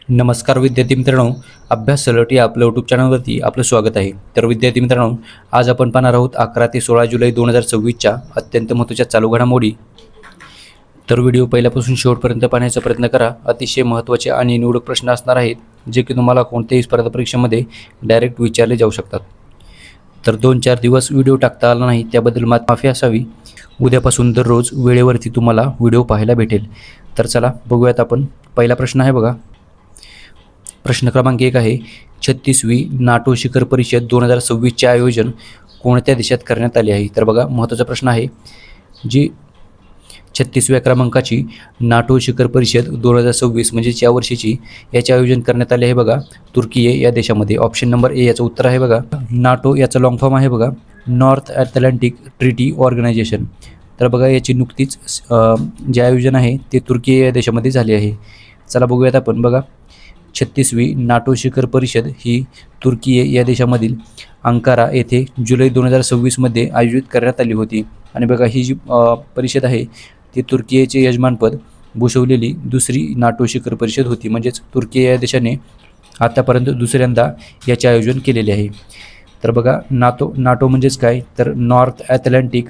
नमस्कार विद्यार्थी मित्रांनो, अभ्यास सलट या आपल्या यूट्यूब चॅनलवरती आपलं स्वागत आहे. तर विद्यार्थी मित्रांनो, आज आपण पाहणार आहोत 11 ते 16 जुलै 2026च्या अत्यंत महत्त्वाच्या चालू घडामोडी. तर व्हिडिओ पहिल्यापासून शेवटपर्यंत पाहण्याचा प्रयत्न करा. अतिशय महत्त्वाचे आणि निवडक प्रश्न असणार आहेत, जे की तुम्हाला कोणत्याही स्पर्धा परीक्षेमध्ये डायरेक्ट विचारले जाऊ शकतात. तर 2-4 दिवस व्हिडिओ टाकता आला नाही, त्याबद्दल माफी असावी. उद्यापासून दररोज वेळेवरती तुम्हाला व्हिडिओ पाहायला भेटेल. तर चला बघूयात आपण. पहिला प्रश्न आहे बघा. प्रश्न क्रमांक 1 आहे, 36वी नाटो शिखर परिषद 2026चे आयोजन कोणत्या देशात करण्यात आले आहे? तर बघा, महत्त्वाचा प्रश्न आहे. जी 36व्या क्रमांकाची नाटो शिखर परिषद 2026 म्हणजेच या वर्षीची, याचे आयोजन करण्यात आले आहे बघा तुर्की या देशामध्ये. ऑप्शन नंबर ए याचं उत्तर आहे बघा. नाटो याचा लॉंग फॉर्म आहे बघा, नॉर्थ अटलांटिक ट्रीटी ऑर्गनायझेशन. तर बघा, याची नुकतीच जे आयोजन आहे ते तुर्की या देशामध्ये झाले आहे. चला बघूयात आपण. बघा, 36वी नाटो शिखर परिषद ही तुर्की या देशामधील अंकारा येथे जुलै 2026मध्ये आयोजित करण्यात आली होती. आणि बघा, ही जी परिषद आहे ती तुर्कीचे यजमानपद भूषवलेली दुसरी नाटो शिखर परिषद होती. म्हणजेच तुर्की या देशाने आतापर्यंत दुसऱ्यांदा याचे आयोजन केलेले आहे. तर बघा, नाटो म्हणजेच काय, तर नॉर्थ अटलांटिक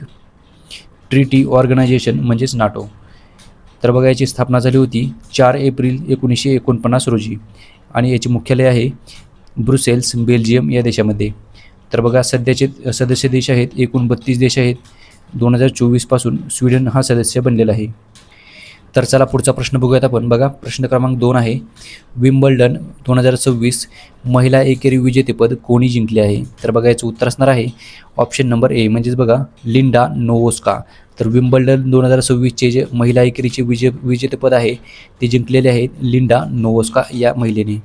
ट्रीटी ऑर्गनायझेशन म्हणजेच नाटो. तर बघा, याची स्थापना झाली होती 4 एप्रिल 1949 रोजी आणि याचे मुख्यालय आहे ब्रुसेल्स, बेल्जियम या देशामध्ये. तर बघा, सध्याचे सदस्य देश आहेत एकूण 32 देश आहेत. 2024 पासून स्वीडन हा सदस्य बनलेला आहे. तर चला पुढचा प्रश्न बघूयात आपण. बघा, प्रश्न क्रमांक 2 आहे, विम्बल्डन 2026 महिला एकेरी विजेतेपद कोणी जिंकले आहे? तर बघा, याचं उत्तर असणार आहे ऑप्शन नंबर ए म्हणजेच बघा लिंडा नोवोस्का. तर विम्बल्डन 2026चे जे महिला एकेरीचे विजेतेपद आहे ते जिंकलेले आहेत लिंडा नोवोस्का या महिलेने.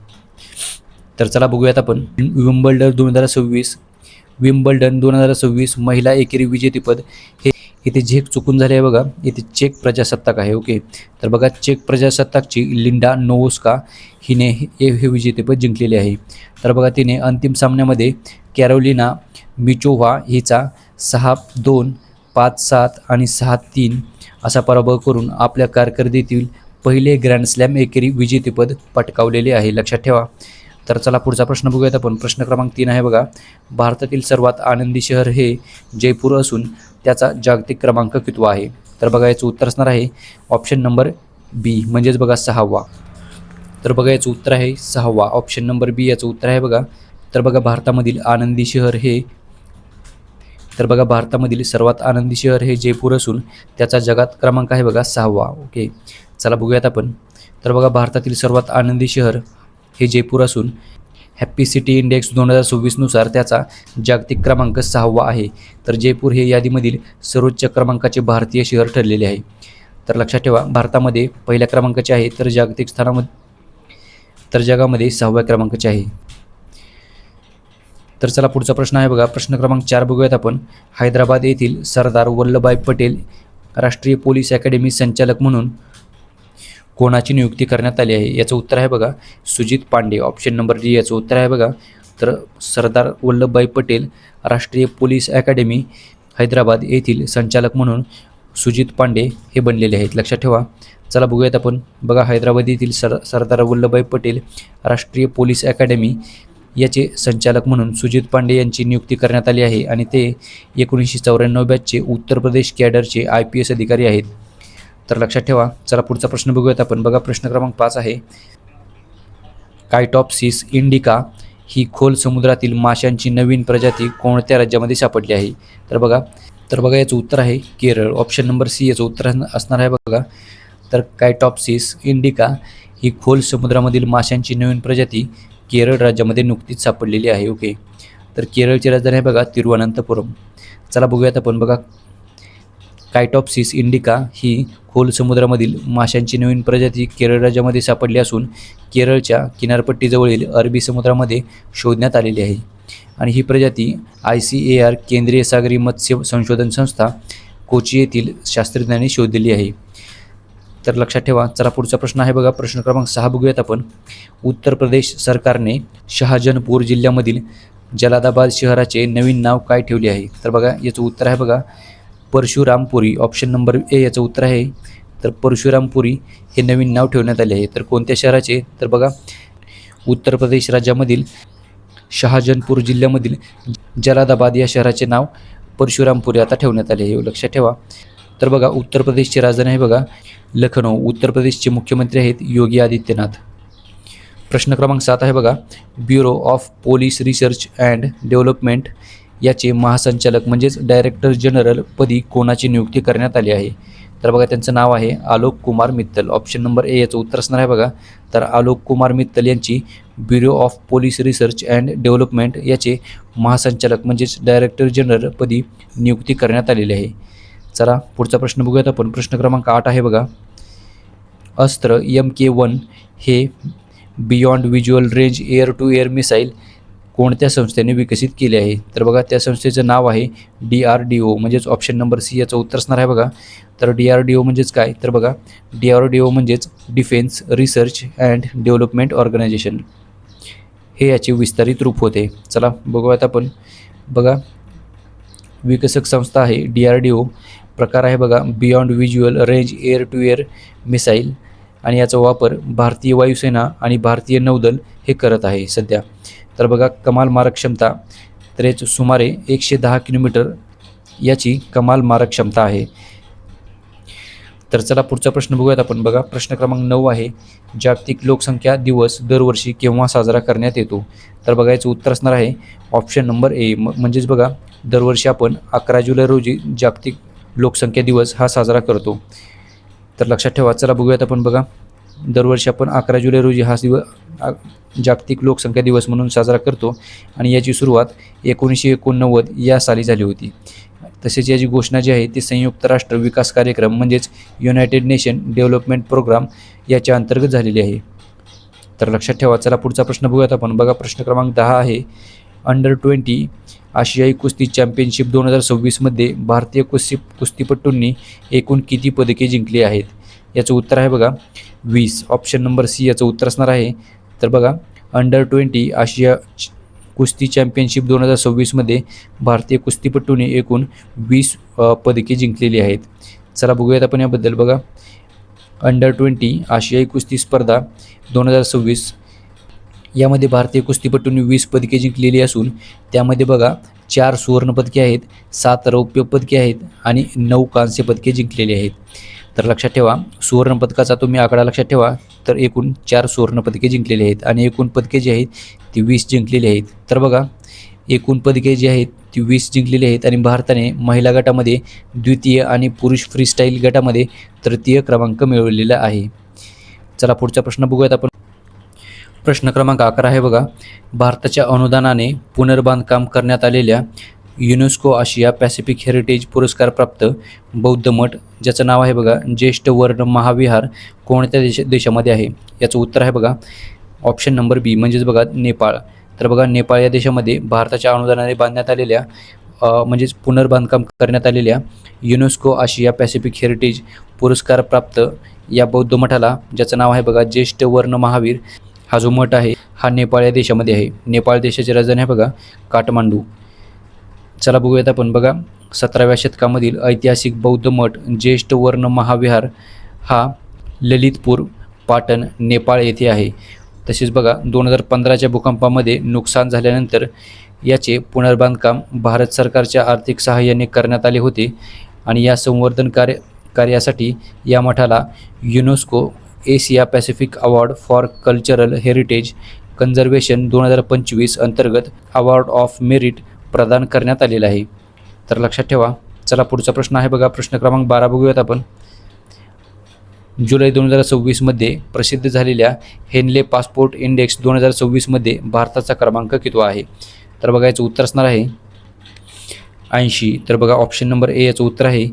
तर चला बघूयात आपण. विम्बल्डन 2026 महिला एकेरी विजेतेपद हे इथे झेक चुकून झाले आहे बघा, इथे चेक प्रजासत्ताक आहे. ओके, तर बघा, चेक प्रजासत्ताकची लिंडा नोवोस्का हिने हे विजेतेपद जिंकलेले आहे. तर बघा, तिने अंतिम सामन्यामध्ये कॅरोलिना मिचोव्हा हिचा 6-2, 5-7 आणि 6-3 असा पराभव करून आपल्या कारकिर्दीतील पहिले ग्रँड स्लॅम एकेरी विजेतेपद पटकावलेले आहे. लक्षात ठेवा. तर चला पुढचा प्रश्न बघूयात आपण. प्रश्न क्रमांक 3 आहे बघा, भारतातील सर्वात आनंदी शहर हे जयपूर असून त्याचा जागतिक क्रमांक कितवा आहे? तर बघा, याचं उत्तर असणार आहे ऑप्शन नंबर बी म्हणजेच बघा 6वा. तर बघा, याचं उत्तर आहे 6वा. ऑप्शन नंबर बी याचं उत्तर आहे बघा. तर बघा, भारतामधील सर्वात आनंदी शहर हे जयपूर असून त्याचा जगात क्रमांक आहे बघा 6वा. ओके, चला बघूयात आपण. तर बघा, भारतातील सर्वात आनंदी शहर हे जयपूर असून हॅप्पी सिटी इंडेक्स 2026 नुसार त्याचा जागतिक क्रमांक 6वा आहे. तर जयपूर हे यादीमधील सर्वोच्च क्रमांकाचे भारतीय शहर ठरलेले आहे. तर लक्षात ठेवा, भारतामध्ये पहिल्या क्रमांकाचे आहे, तर जागतिक तर जगामध्ये 6व्या क्रमांकाचे आहे. तर चला पुढचा प्रश्न आहे बघा. प्रश्न क्रमांक 4 बघूयात आपण. हैदराबाद येथील सरदार वल्लभभाई पटेल राष्ट्रीय पोलीस अकॅडमी संचालक म्हणून कोणाची नियुक्ती करण्यात आली आहे? याचं उत्तर आहे बघा Sujit Pande. Option number D याचं उत्तर आहे बघा. तर सरदार वल्लभभाई पटेल राष्ट्रीय पोलीस अकॅडमी हैदराबाद येथील संचालक म्हणून सुजित पांडे हे बनलेले आहेत. लक्षात ठेवा. चला बघूयात आपण. बघा, हैदराबाद येथील सरदार वल्लभभाई पटेल राष्ट्रीय पोलीस अकॅडमी याचे संचालक म्हणून सुजित पांडे यांची नियुक्ती करण्यात आली आहे आणि ते 1994 बॅचचे उत्तर प्रदेश कॅडरचे IPS अधिकारी आहेत. तर लक्षात ठेवा. चला पुढचा प्रश्न बघूयात आपण. बघा, प्रश्न क्रमांक 5 आहे, कायटॉप्सिस इंडिका ही खोल समुद्रातील माशांची नवीन प्रजाती कोणत्या राज्यामध्ये सापडली आहे? तर बघा, याचं उत्तर आहे केरळ. ऑप्शन नंबर सी याचं उत्तर असणार आहे बघा. तर कायटॉप्सिस इंडिका ही खोल समुद्रामधील माशांची नवीन प्रजाती केरळ राज्यामध्ये नुकतीच सापडलेली आहे. ओके, तर केरळची राजधानी आहे बघा तिरुवनंतपुरम. चला बघूयात आपण. बघा, कायटॉप्सिस इंडिका ही खोल समुद्रामधील माशांची नवीन प्रजाती केरळ राज्यामध्ये सापडली असून केरळच्या किनारपट्टीजवळील अरबी समुद्रामध्ये शोधण्यात आलेली आहे. आणि ही प्रजाती ICAR केंद्रीय सागरी मत्स्य संशोधन संस्था कोची येथील शास्त्रज्ञांनी शोधलेली आहे. तर लक्षात ठेवा. चला पुढचा प्रश्न आहे बघा. प्रश्न क्रमांक 6 बघूयात आपण. उत्तर प्रदेश सरकारने शहाजनपूर जिल्ह्यामधील जलालाबाद शहराचे नवीन नाव काय ठेवले आहे? तर बघा, याचं उत्तर आहे बघा परशुरामपुरी. ऑप्शन नंबर ए याचं उत्तर आहे. तर परशुरामपुरी हे नवीन नाव ठेवण्यात आले आहे. तर कोणत्या शहराचे? तर बघा उत्तर प्रदेश राज्यामधील शहाजनपूर जिल्ह्यामधील जलालाबाद या शहराचे नाव परशुरामपुरी आता ठेवण्यात आले आहे, लक्षात ठेवा. तर बघा उत्तर प्रदेशची राजधानी आहे बघा लखनौ. उत्तर प्रदेशचे मुख्यमंत्री आहेत योगी आदित्यनाथ. प्रश्न क्रमांक 7 आहे बघा, bureau of police research and development याचे महासंचालक म्हणजेच डायरेक्टर जनरल पदी कोणाची नियुक्ती करण्यात आली आहे? तर बघा त्यांचं नाव आहे Alok Kumar Mittal. Option number A याचं उत्तर असणार आहे बघा. तर आलोक कुमार मित्तल यांची bureau of police research and development याचे महासंचालक म्हणजेच डायरेक्टर जनरल पदी नियुक्ती करण्यात आलेली आहे. चला पुढचा प्रश्न बघूयात आपण. प्रश्न क्रमांक 8 आहे बघा, अस्त्र MK1 हे beyond visual range air to air missile कोणत्या संस्थेने विकसित केले आहे? तर बघा त्या संस्थेचं नाव आहे DRDO म्हणजेच ऑप्शन नंबर सी याचं उत्तर असणार आहे बघा. तर DRDO म्हणजेच काय? तर बघा DRDO म्हणजेच defence research and development organisation हे याचे विस्तारित रूप होते. चला बघूयात आपण. बघा विकसक संस्था आहे DRDO. प्रकार आहे बघा beyond visual range air to air missile आणि याचा वापर भारतीय वायुसेना आणि भारतीय नौदल हे करत आहे सध्या. तर बघा कमाल मारक क्षमता तर याची सुमारे 110 किलोमीटर याची कमाल मारक क्षमता आहे. तर चला पुढचा प्रश्न बघूयात आपण. बघा प्रश्न क्रमांक 9 आहे, जागतिक लोकसंख्या दिवस दरवर्षी केव्हा साजरा करण्यात येतो? तर बघा याचं उत्तर असणार आहे ऑप्शन नंबर ए म्हणजेच बघा दरवर्षी आपण 11 जुलै रोजी जागतिक लोकसंख्या दिवस हा साजरा करतो. तर लक्षात ठेवा. चला बघूयात आपण. बघा दरवर्षी आपण 11 जुलै रोजी हा जागतिक लोकसंख्या दिवस म्हणून साजरा करतो आणि याची सुरुवात 1989 या साली झाली होती. तसेच याची घोषणा जी आहे ती संयुक्त राष्ट्र विकास कार्यक्रम म्हणजेच युनायटेड नेशन डेव्हलपमेंट प्रोग्राम याच्या अंतर्गत झालेली आहे. तर लक्षात ठेवा. चला पुढचा प्रश्न बघूयात आपण. बघा प्रश्न क्रमांक 10 आहे, अंडर-20 आशियाई कुस्ती चॅम्पियनशिप 2026 मध्ये भारतीय कुस्तीपटूंनी एकूण किती पदके जिंकली आहेत? याचं उत्तर आहे बघा 20. ऑप्शन नंबर सी याचं उत्तर असणार आहे. तर बघा अंडर-20 आशिया कुस्ती चॅम्पियनशिप 2026 मध्ये भारतीय कुस्तीपटूंनी एकूण 20 पदके जिंकलेली आहेत. चला बघूयात आपण याबद्दल. बघा अंडर-20 आशियाई कुस्ती स्पर्धा 2026 यामध्ये भारतीय कुस्तीपटूंनी 20 पदके जिंकलेली असून त्यामध्ये बघा 4 सुवर्णपदके आहेत, 7 रौप्य पदके आहेत आणि 9 कांस्य पदके जिंकलेली आहेत. तर लक्षात ठेवा सुवर्णपदकाचा तुम्ही आकडा लक्षात ठेवा. तर एकूण 4 सुवर्णपदके जिंकलेली आहेत आणि एकूण पदके जी आहेत ती 20 जिंकलेली आहेत. तर बघा एकूण पदके जी आहेत ती 20 जिंकलेली आहेत आणि भारताने महिला गटामध्ये द्वितीय आणि पुरुष फ्रीस्टाईल गटामध्ये तृतीय क्रमांक मिळवलेला आहे. चला पुढचा प्रश्न बघूयात आपण. प्रश्न क्रमांक 11 आहे बघा, भारताच्या अनुदानाने पुनर्बांधकाम करण्यात आलेल्या युनेस्को आशिया पॅसिफिक हेरिटेज पुरस्कार प्राप्त बौद्ध मठ ज्याचं नाव आहे बघा ज्येष्ठ वर्ण महाविहार कोणत्या देशामध्ये आहे? याचं उत्तर आहे बघा ऑप्शन नंबर बी म्हणजेच बघा नेपाळ. तर बघा नेपाळ या देशामध्ये भारताच्या अनुदानाने बांधण्यात आलेल्या म्हणजेच पुनर्बांधकाम करण्यात आलेल्या युनेस्को आशिया पॅसिफिक हेरिटेज पुरस्कार प्राप्त या बौद्ध मठाला ज्याचं नाव आहे बघा ज्येष्ठ वर्ण महावीर हा जो मठ आहे हा नेपाळ या देशामध्ये आहे. नेपाळ देशाची राजधानी आहे बघा काठमांडू. चला बघूयात आपण. बघा 17व्या शतकामधील ऐतिहासिक बौद्ध मठ ज्येष्ठ वर्ण महाविहार हा ललितपूर पाटण नेपाळ येथे आहे. तसेच बघा 2015च्या भूकंपामध्ये नुकसान झाल्यानंतर याचे पुनर्बांधकाम भारत सरकारच्या आर्थिक सहाय्याने करण्यात आले होते आणि या संवर्धन कार्यासाठी या मठाला UNESCO Asia Pacific award for cultural heritage conservation 2025 अंतर्गत अवॉर्ड ऑफ मेरिट प्रदान करण्यात आलेला आहे. तर लक्षात ठेवा. चला पुढचा प्रश्न आहे बघा प्रश्न क्रमांक 12 बघूयात आपण. जुलै 2026 मध्ये प्रसिद्ध झालेल्या हेनले पासपोर्ट इंडेक्स 2026 मध्ये भारताचा क्रमांक कितवा आहे? तर बघा याचं उत्तर असणार आहे 80. तर बघा ऑप्शन नंबर ए याचं उत्तर आहे.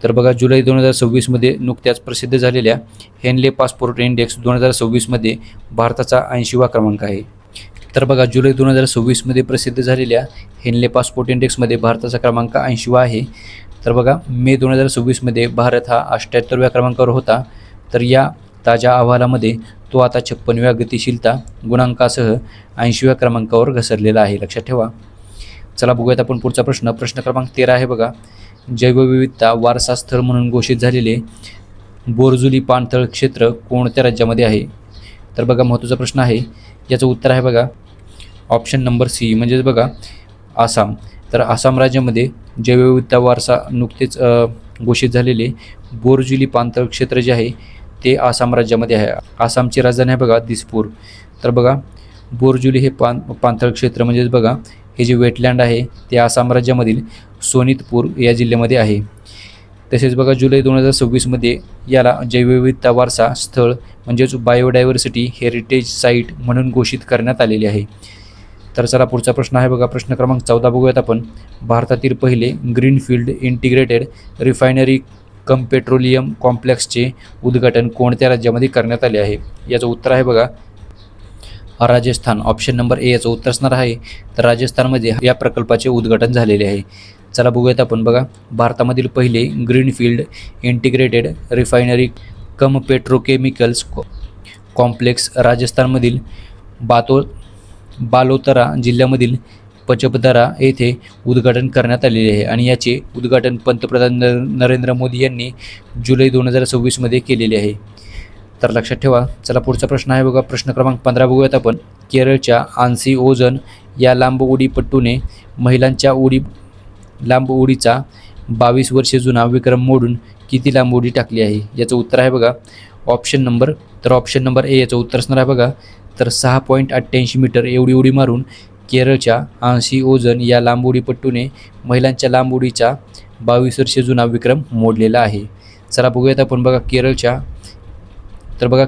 तर बघा जुलै 2026 मध्ये नुकत्याच प्रसिद्ध झालेल्या हेनले पासपोर्ट इंडेक्स 2026 मध्ये भारताचा 80वा क्रमांक आहे. तर बघा जुलै 2026 मध्ये प्रसिद्ध झालेल्या हेनले पासपोर्ट इंडेक्समध्ये भारताचा क्रमांक 80वा आहे. तर बघा मे 2026 मध्ये भारत हा 78व्या क्रमांकावर होता. तर या ताज्या अहवालामध्ये तो आता 56व्या गतिशीलता गुणांकासह 80व्या क्रमांकावर घसरलेला आहे. लक्षात ठेवा. चला बघूयात आपण पुढचा प्रश्न. प्रश्न क्रमांक 13 आहे बघा, जैवविविधता वारसा स्थळ म्हणून घोषित झालेले बोरजुली पाणथळ क्षेत्र कोणत्या राज्यामध्ये आहे? तर बघा महत्त्वाचा प्रश्न आहे. याचं उत्तर आहे बघा ऑप्शन नंबर सी म्हणजेच बघा आसाम. तर आसाम राज्यामध्ये जैवविविधता वारसा नुकतेच घोषित झालेले बोरजुली पाणथळ क्षेत्र जे आहे ते आसाम राज्यामध्ये आहे. आसामची राजधानी आहे बघा दिसपूर. तर बघा बोरजुली हे पाणथळ क्षेत्र म्हणजेच बघा हे जे वेटलँड आहे ते आसाम राज्यामधील सोनितपूर या जिल्ह्यामध्ये आहे. तसेच बघा जुलै 2026मध्ये याला जैवविविधता वारसा स्थळ म्हणजेच बायोडायव्हर्सिटी हेरिटेज साईट म्हणून घोषित करण्यात आलेले आहे. तर चला पुढचा प्रश्न आहे बघा प्रश्न क्रमांक 14 बघूयात आपण. भारतातील पहिले ग्रीनफील्ड इंटिग्रेटेड रिफायनरी कम पेट्रोलियम कॉम्प्लेक्सचे उद्घाटन कोणत्या राज्यामध्ये करण्यात आले आहे? याचं उत्तर आहे बघा राजस्थान. ऑप्शन नंबर ए याचं उत्तर असणार आहे. तर राजस्थानमध्ये या प्रकल्पाचे उद्घाटन झालेले आहे. चला बघूयात आपण बघा भारतामधील पहिले ग्रीनफील्ड इंटिग्रेटेड रिफायनरी कम पेट्रोकेमिकल्स कॉम्प्लेक्स राजस्थानमधील बालोतरा जिल्ह्यामधील पचपदरा येथे उद्घाटन करण्यात आलेले आहे आणि याचे उद्घाटन पंतप्रधान नरेंद्र मोदी यांनी जुलै 2026मध्ये केलेले आहे. तर लक्षात ठेवा. चला पुढचा प्रश्न आहे बघा प्रश्न क्रमांक 15 बघूयात आपण. केरळच्या आन्सी ओझन या लांब उडीपट्टूने महिलांच्या लांब उडीचा 22 वर्षे जुना विक्रम मोडून किती लांब उडी टाकली आहे? याचं उत्तर आहे बघा ऑप्शन नंबर ए याचं उत्तर असणार आहे बघा तर 6.88 मीटर एवढी उडी मारून केरळच्या आन्सी ओझन या लांब उडीपट्टूने महिलांच्या लांब उडीचा 22 वर्षे जुना विक्रम मोडलेला आहे. चला बघूयात आपण बघा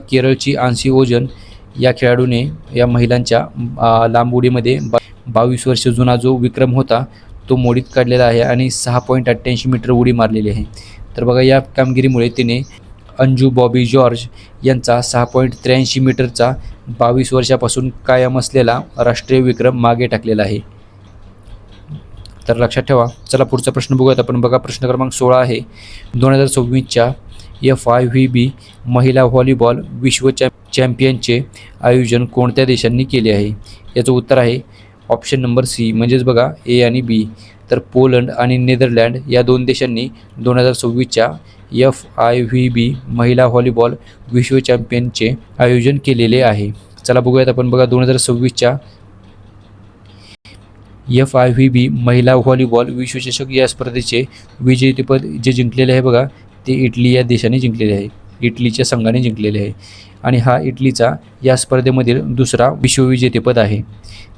केरळची आन्सी ओझन या खेळाडूने या महिलांच्या लांब उडीमध्ये 22 वर्ष जुना जो विक्रम होता तो मोडीत काढलेला आहे आणि 6.88 मीटर उडी मारलेली आहे. तर बघा या कामगिरीमुळे तिने अंजू बॉबी जॉर्ज यांचा 6.83 मीटरचा 22 वर्षापासून कायम असलेला राष्ट्रीय विक्रम मागे टाकलेला आहे. तर लक्षात ठेवा. चला पुढचा प्रश्न बघूयात आपण बघा प्रश्न क्रमांक 16 आहे. 2026च्या FIVB महिला व्हॉलीबॉल विश्व चॅम्पियनचे आयोजन कोणत्या देशांनी केले आहे? याचं उत्तर आहे ऑप्शन नंबर सी म्हणजेच बघा ए आणि बी. तर पोलंड आणि नेदरलँड या दोन देशांनी 2026च्या FIVB महिला व्हॉलीबॉल विश्व चॅम्पियनचे आयोजन केलेले आहे. चला बघूयात आपण बघा 2026च्या FIVB महिला व्हॉलीबॉल विश्वचषक या स्पर्धेचे विजेतेपद जे जिंकलेले आहे बघा ते इटली या देशाने जिंकलेले आहे. इटलीच्या संघाने जिंकलेले आहे आणि हा इटलीचा या स्पर्धेमधील दुसरा विश्वविजेतेपद आहे.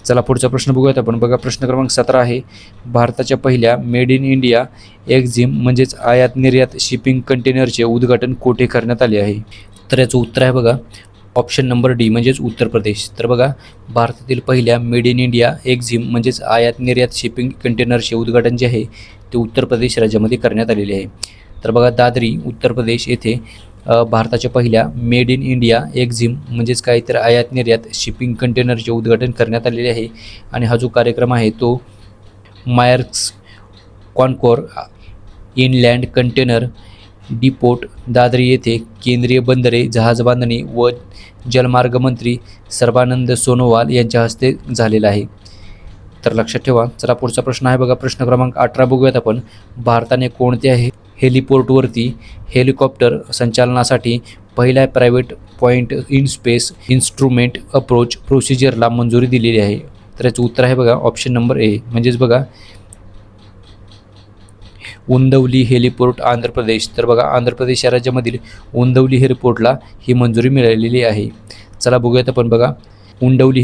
चला पुढचा प्रश्न बघूयात आपण बघा प्रश्न क्रमांक 17 आहे. भारताच्या पहिल्या मेड इन इंडिया एक्झिम म्हणजेच आयात निर्यात शिपिंग कंटेनरचे उद्घाटन कोठे करण्यात आले आहे? तर याचं उत्तर आहे बघा ऑप्शन नंबर डी म्हणजेच उत्तर प्रदेश. तर बघा भारतातील पहिल्या मेड इन इंडिया एक्झिम म्हणजेच आयात निर्यात शिपिंग कंटेनरचे उद्घाटन जे आहे ते उत्तर प्रदेश राज्यामध्ये करण्यात आलेले आहे. तर बघा दादरी उत्तर प्रदेश येथे भारताच्या पहिल्या मेड इन इंडिया एक्झिम म्हणजेच काय तर आयात निर्यात शिपिंग कंटेनरचे उद्घाटन करण्यात आलेले आहे आणि हा जो कार्यक्रम आहे तो Maersk Concor inland container depot Dadri येथे केंद्रीय बंदरे जहाजबांधणी व जलमार्ग मंत्री सर्बानंद सोनोवाल यांच्या हस्ते झालेला आहे. तर लक्षात ठेवा. चला पुढचा प्रश्न आहे बघा प्रश्न क्रमांक 18 बघूयात आपण. भारताने कोणत्या हेलिपोर्टवरती हेलिकॉप्टर संचालनासाठी पहिल्या private point in space instrument approach प्रोसिजरला मंजुरी दिलेली आहे? तर याचं उत्तर आहे बघा ऑप्शन नंबर ए म्हणजेच बघा उंदवली हेलिपोर्ट आंध्र प्रदेश. तर बघा आंध्र प्रदेश या राज्यामधील उंदवली हेलिपोर्टला ही मंजुरी मिळालेली आहे. चला बघूयात आपण बघा उंडवली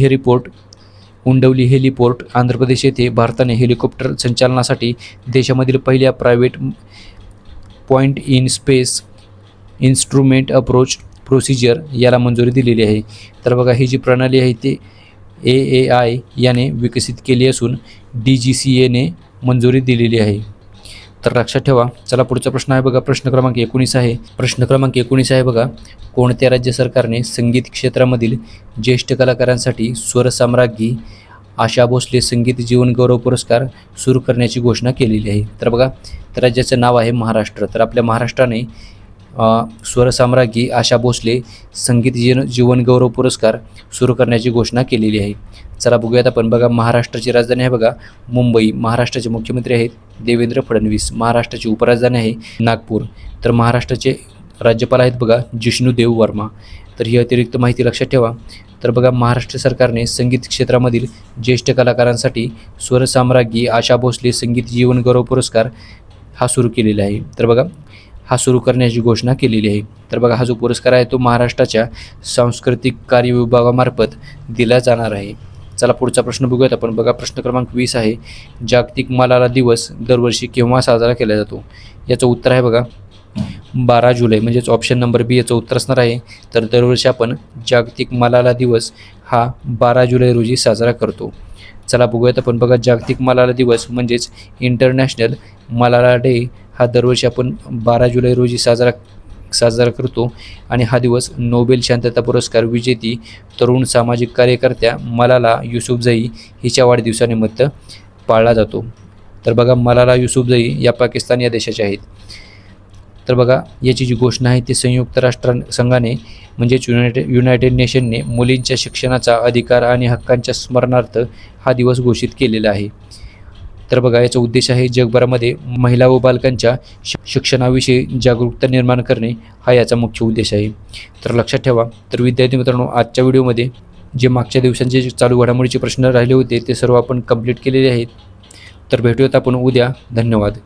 हेलिपोर्ट आंध्र प्रदेश येथे भारताने हेलिकॉप्टर संचालनासाठी देशामधील पहिल्या private point in space instrument approach procedure याला मंजुरी दिलेली आहे. तर बघा ही जी प्रणाली आहे ती AAI याने विकसित केली असून DGCAने मंजुरी दिलेली आहे. तर लक्षात ठेवा. चला पुढचा प्रश्न आहे बघा प्रश्न क्रमांक 19 आहे. प्रश्न क्रमांक 19 आहे बघा कोणत्या राज्य सरकारने संगीत क्षेत्रामधील ज्येष्ठ कलाकारांसाठी स्वरसाम्राज्ञी आशा भोसले संगीत जीवन गौरव पुरस्कार सुरू करण्याची घोषणा केलेली आहे? तर बघा तर राज्याचं नाव आहे महाराष्ट्र. तर आपल्या महाराष्ट्राने स्वरसाम्राज्ञी आशा भोसले संगीत जीवन गौरव पुरस्कार सुरू करण्याची घोषणा केलेली आहे. चला बघूयात आपण बघा महाराष्ट्राची राजधानी आहे बघा मुंबई. महाराष्ट्राचे मुख्यमंत्री आहेत देवेंद्र फडणवीस. महाराष्ट्राची उपराजधानी आहे नागपूर. तर महाराष्ट्राचे राज्यपाल आहेत बघा जिष्णुदेव वर्मा. तर ही अतिरिक्त माहिती लक्षात ठेवा. तर बघा महाराष्ट्र सरकारने संगीत क्षेत्रामधील ज्येष्ठ कलाकारांसाठी स्वरसाम्राज्ञी आशा भोसले संगीत जीवन गौरव पुरस्कार हा सुरू केलेला आहे. तर बघा हा सुरू करण्याची घोषणा केलेली आहे. तर बघा हा जो पुरस्कार आहे तो महाराष्ट्राच्या सांस्कृतिक कार्य विभागामार्फत दिला जाणार आहे. चला पुढचा प्रश्न बघूयात आपण. बघा प्रश्न क्रमांक 20 आहे, जागतिक मलाला दिवस दरवर्षी केव्हा साजरा केला जातो? याचं उत्तर आहे बघा 12 जुलै, म्हणजेच ऑप्शन नंबर बी याचं उत्तर असणार आहे. तर दरवर्षी आपण जागतिक मलाला दिवस हा 12 जुलै रोजी साजरा करतो. चला बघूयात आपण. बघा जागतिक मलाला दिवस म्हणजेच इंटरनॅशनल मलाला डे हा दरवर्षी आपण 12 जुलै रोजी साजरा करतो. आणि हा दिवस नोबेल शांतता पुरस्कार विजेती तरुण सामाजिक कार्यकर्त्या मलाला युसुफझई हिच्या वाढदिवसानिमित्त पाळला जातो. तर बघा मलाला युसुफझई या पाकिस्तान या देशाच्या आहेत. तर बघा याची जी घोषणा आहे ती संयुक्त राष्ट्रसंघाने म्हणजेच युनायटेड नेशनने मुलींच्या शिक्षणाचा अधिकार आणि हक्कांच्या स्मरणार्थ हा दिवस घोषित केलेला आहे. तर बघा याचा उद्देश आहे जगभरामध्ये महिला व बालकांच्या शिक्षणाविषयी जागरूकता निर्माण करणे हा याचा मुख्य उद्देश आहे. तर लक्षात ठेवा. तर विद्यार्थी मित्रांनो, आजच्या व्हिडिओमध्ये जे मागच्या दिवसांचे चालू घडामोडीचे प्रश्न राहिले होते ते सर्व आपण कंप्लीट केलेले आहेत. तर भेटूयात आपण उद्या. धन्यवाद.